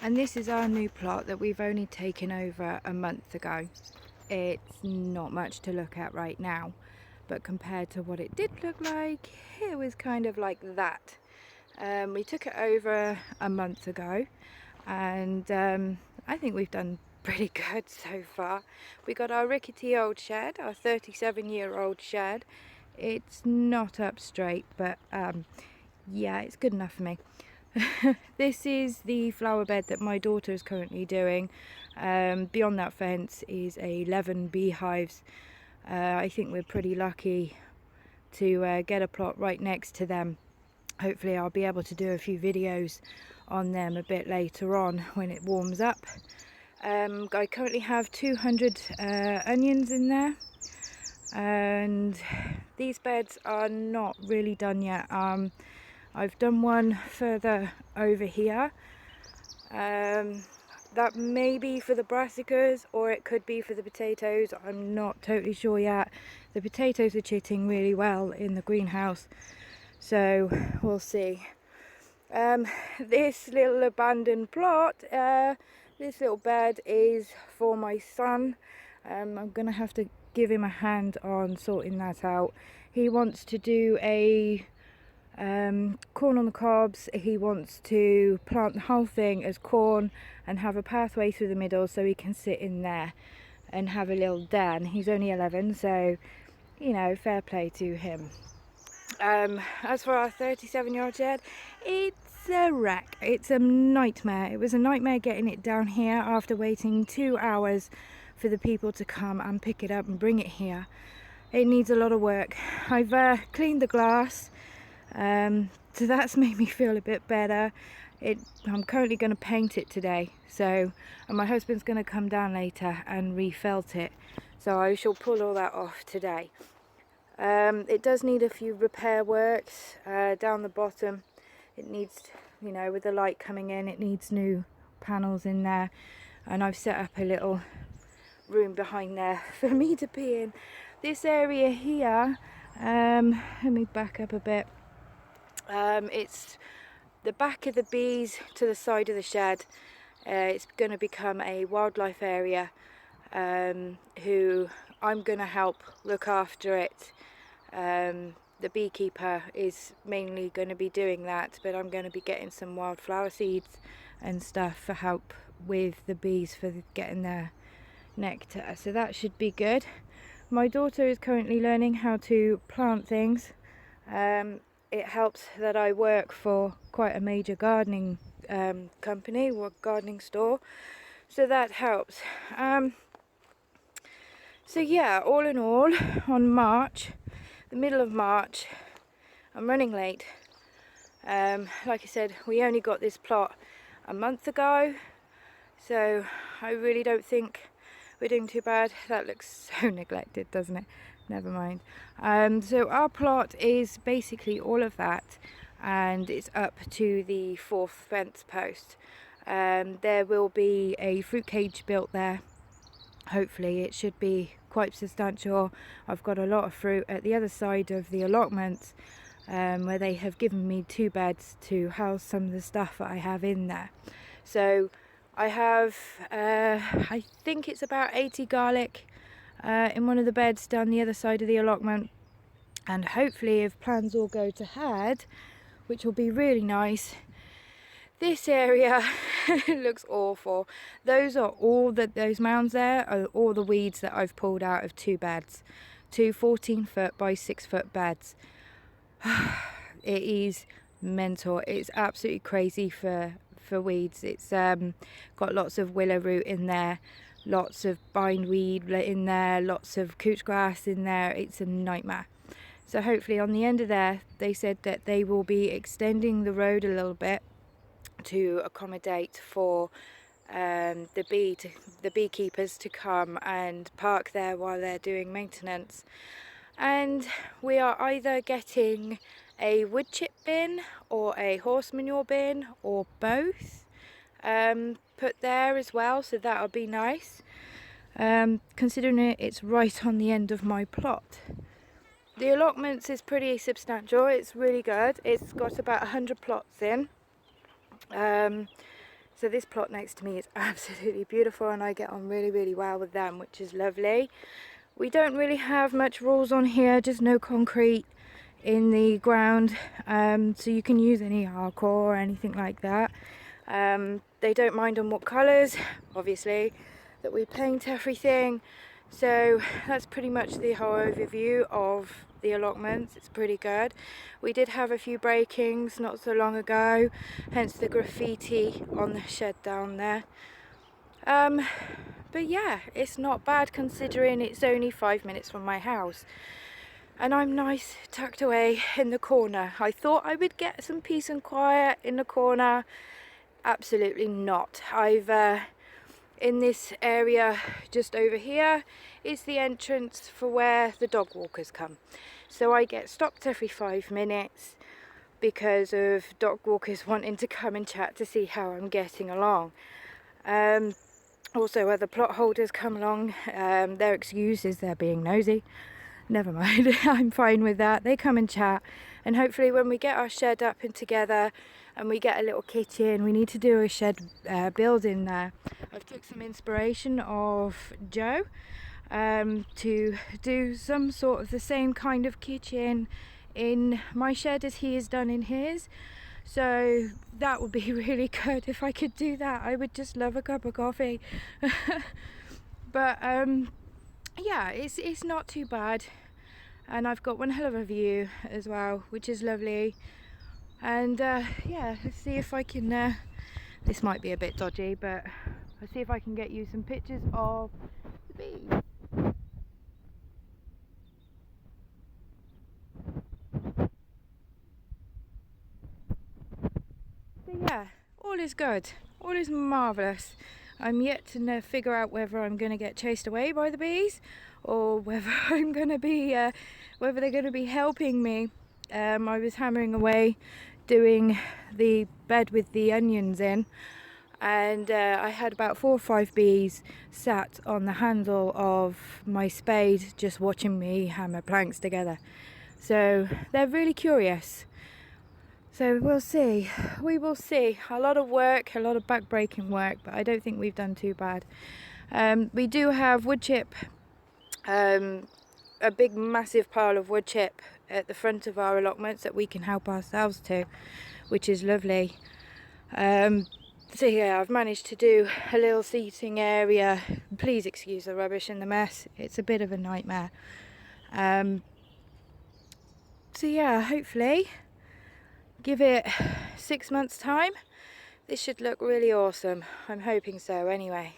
And this is our new plot that we've only taken over a month ago. It's not much to look at right now, but compared to what it did look like, it was kind of like that. We took it over a month ago, and I think we've done pretty good so far. We got our rickety old shed, our 37-year-old shed. It's not up straight, but yeah, it's good enough for me. This is the flower bed that my daughter is currently doing. Beyond that fence is 11 beehives. I think we're pretty lucky to get a plot right next to them. Hopefully I'll be able to do a few videos on them a bit later on when it warms up. I currently have 200 onions in there, and these beds are not really done yet. I've done one further over here. That may be for the brassicas, or it could be for the potatoes. I'm not totally sure yet. The potatoes are chitting really well in the greenhouse, so we'll see. This little abandoned plot, this little bed is for my son. I'm gonna have to give him a hand on sorting that out. He wants to do a corn on the cobs. He wants to plant the whole thing as corn and have a pathway through the middle so he can sit in there and have a little den. He's only 11, so you know, fair play to him. As for our 37-year-old shed, it's a wreck. It's a nightmare. It was a nightmare getting it down here after waiting 2 hours for the people to come and pick it up and bring it here. It needs a lot of work. I've cleaned the glass, so that's made me feel a bit better. I'm currently going to paint it today, and my husband's going to come down later and refelt it, so I shall pull all that off today. It does need a few repair works down the bottom. It needs, you know, with the light coming in, it needs new panels in there, and I've set up a little room behind there for me to be in. This area here, let me back up a bit. It's the back of the bees to the side of the shed. It's going to become a wildlife area, who I'm going to help look after it. The beekeeper is mainly going to be doing that, but I'm going to be getting some wildflower seeds and stuff for help with the bees for getting their nectar, so that should be good. My daughter is currently learning how to plant things. It helps that I work for quite a major gardening company or gardening store, so that helps. So yeah, all in all, on March, the middle of March, I'm running late. Like I said, we only got this plot a month ago, so I really don't think we're doing too bad. That looks so neglected, doesn't it? Never mind. So our plot is basically all of that, and it's up to the 4th fence post. There will be a fruit cage built there. Hopefully it should be quite substantial. I've got a lot of fruit at the other side of the allotment, where they have given me 2 beds to house some of the stuff that I have in there. So I have, I think it's about 80 garlic in one of the beds down the other side of the allotment, and hopefully, if plans all go to head, which will be really nice, this area looks awful. Those mounds there are all the weeds that I've pulled out of 2 beds, 2 14-foot by 6-foot beds. It is mental. It's absolutely crazy for weeds. It's got lots of willow root in there, lots of bindweed in there, lots of couch grass in there. It's a nightmare. So hopefully on the end of there, they said that they will be extending the road a little bit to accommodate for the beekeepers to come and park there while they're doing maintenance. And we are either getting a wood chip bin or a horse manure bin, or both, put there as well, so that'll be nice, considering it's right on the end of my plot. The allotments is pretty substantial. It's really good. It's got about 100 plots in. So this plot next to me is absolutely beautiful, and I get on really, really well with them, which is lovely. We don't really have much rules on here, just no concrete in the ground, so you can use any hardcore or anything like that. They don't mind on what colours, obviously, that we paint everything. So that's pretty much the whole overview of the allotments. It's pretty good. We did have a few breakings not so long ago, hence the graffiti on the shed down there. But yeah, it's not bad considering it's only 5 minutes from my house. And I'm nice tucked away in the corner. I thought I would get some peace and quiet in the corner. Absolutely not. In this area just over here is the entrance for where the dog walkers come. So I get stopped every 5 minutes because of dog walkers wanting to come and chat to see how I'm getting along. Also other plot holders come along. Their excuse is they're being nosy. Never mind, I'm fine with that. They come and chat, and hopefully when we get our shed up and together and we get a little kitchen, we need to do a shed building there. I've took some inspiration of Joe to do some sort of the same kind of kitchen in my shed as he has done in his. So that would be really good if I could do that. I would just love a cup of coffee. But yeah, it's not too bad, and I've got one hell of a view as well, which is lovely. And yeah, let's see if I can this might be a bit dodgy, but I'll see if I can get you some pictures of the bees. So yeah, all is good, all is marvellous. I'm yet to figure out whether I'm going to get chased away by the bees, or whether I'm going to be, whether they're going to be helping me. I was hammering away doing the bed with the onions in, and I had about 4 or 5 bees sat on the handle of my spade just watching me hammer planks together. So they're really curious. So we'll see, we will see. A lot of work, a lot of back-breaking work, but I don't think we've done too bad. We do have wood chip, a big massive pile of wood chip at the front of our allotments that we can help ourselves to, which is lovely. So yeah, I've managed to do a little seating area. Please excuse the rubbish and the mess, it's a bit of a nightmare. So yeah, hopefully give it 6 months time, this should look really awesome. I'm hoping so anyway.